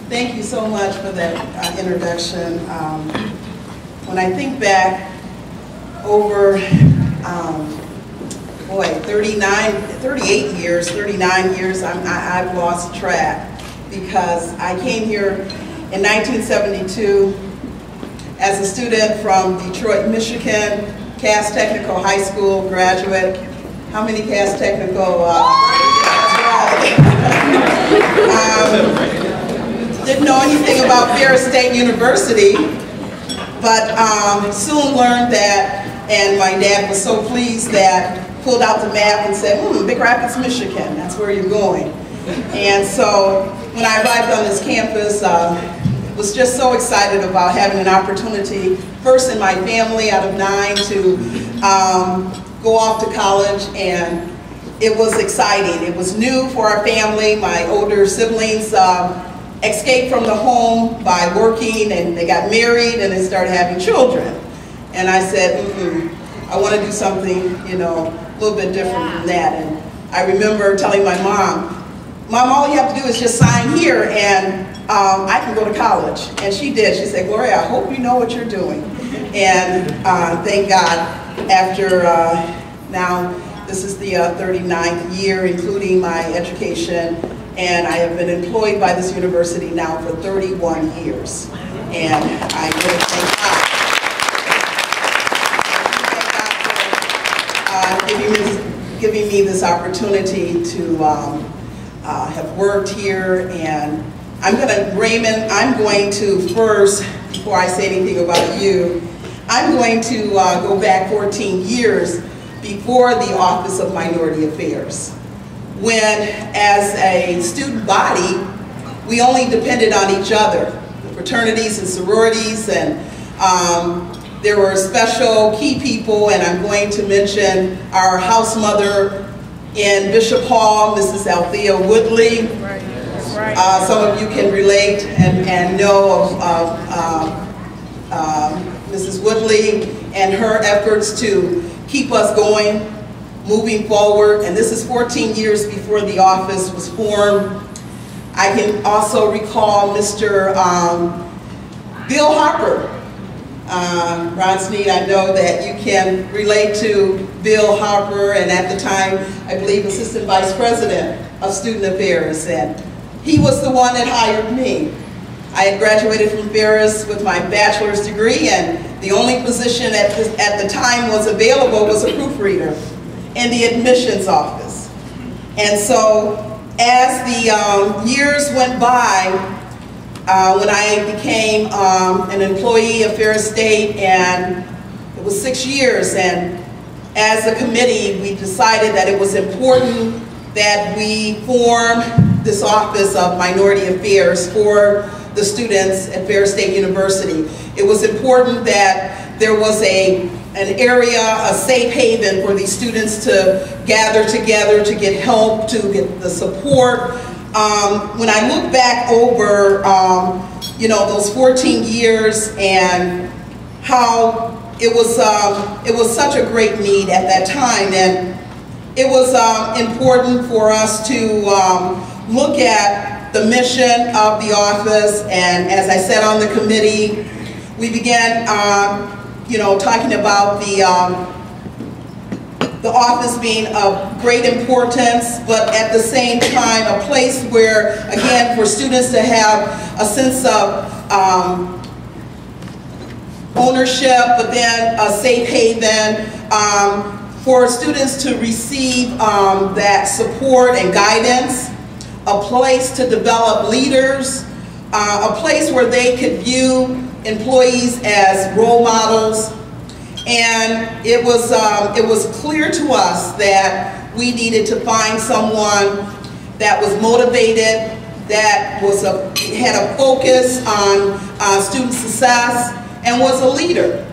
Thank you so much for that introduction. When I think back over, 39 years, I've lost track, because I came here in 1972 as a student from Detroit, Michigan, Cass Technical High School graduate. How many Cass Technical? Didn't know anything about Ferris State University, but soon learned that, and my dad was so pleased that pulled out the map and said, Big Rapids, Michigan, that's where you're going. And so when I arrived on this campus, was just so excited about having an opportunity, first in my family out of 9, to go off to college, and it was exciting. It was new for our family. My older siblings escaped from the home by working, and they got married and they started having children. And I said, I want to do something, a little bit different from that. And I remember telling my mom, all you have to do is just sign here and I can go to college. And she did. She said, Gloria, I hope you know what you're doing. And thank God, after now, this is the 39th year, including my education, and I have been employed by this university now for 31 years. And I really thank God. Giving me this opportunity to have worked here. And I'm going to first, before I say anything about you, I'm going to go back 14 years before the Office of Minority Affairs, when, as a student body, we only depended on each other, fraternities and sororities, and there were special key people, and I'm going to mention our house mother in Bishop Hall, Mrs. Althea Woodley. Right. Right. Some of you can relate and know of Mrs. Woodley and her efforts to keep us going, moving forward. And this is 14 years before the office was formed. I can also recall Mr. Bill Harper. Ron Sneed, I know that you can relate to Bill Harper, and at the time, I believe, Assistant Vice President of Student Affairs, and he was the one that hired me. I had graduated from Ferris with my bachelor's degree, and the only position at the time was available was a proofreader in the admissions office. And so, as the years went by, when I became an employee of Ferris State, and it was 6 years, and as a committee we decided that it was important that we form this Office of Minority Affairs for the students at Ferris State University. It was important that there was an area, a safe haven for these students to gather together, to get help, to get the support. When I look back over, those 14 years and how it was such a great need at that time, and it was important for us to look at the mission of the office. And as I said on the committee, we began, talking about the office being of great importance, but at the same time a place where, again, for students to have a sense of ownership, but then a safe haven, for students to receive that support and guidance, a place to develop leaders, a place where they could view employees as role models. And it was clear to us that we needed to find someone that was motivated, that had a focus on student success, and was a leader.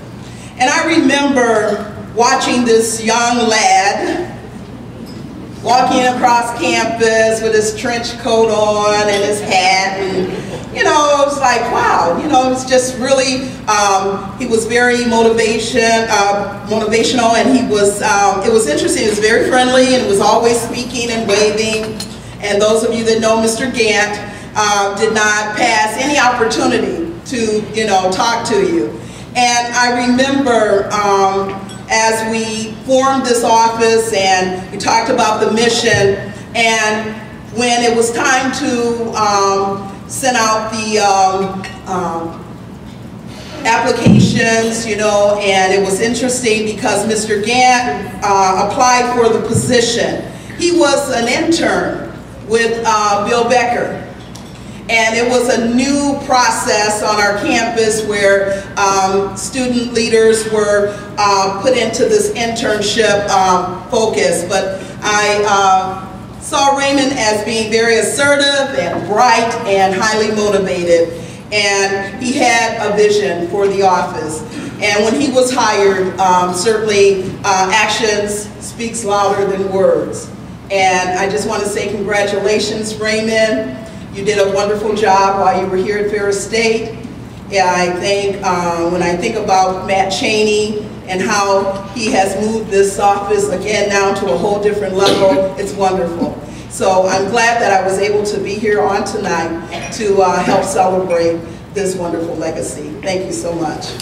And I remember watching this young lad walking across campus with his trench coat on and his hat, and it was like, wow, it was just really, he was very motivational, and he was, it was interesting, he was very friendly and was always speaking and waving. And those of you that know Mr. Gant, did not pass any opportunity to, talk to you. And I remember as we formed this office and we talked about the mission, and when it was time to send out the applications, and it was interesting because Mr. Gant applied for the position. He was an intern with Bill Becker. And it was a new process on our campus where student leaders were put into this internship focus. But I saw Raymond as being very assertive and bright and highly motivated. And he had a vision for the office. And when he was hired, certainly actions speaks louder than words. And I just want to say congratulations, Raymond. You did a wonderful job while you were here at Ferris State. Yeah, I think when I think about Matt Cheney and how he has moved this office again now to a whole different level, it's wonderful. So I'm glad that I was able to be here on tonight to help celebrate this wonderful legacy. Thank you so much.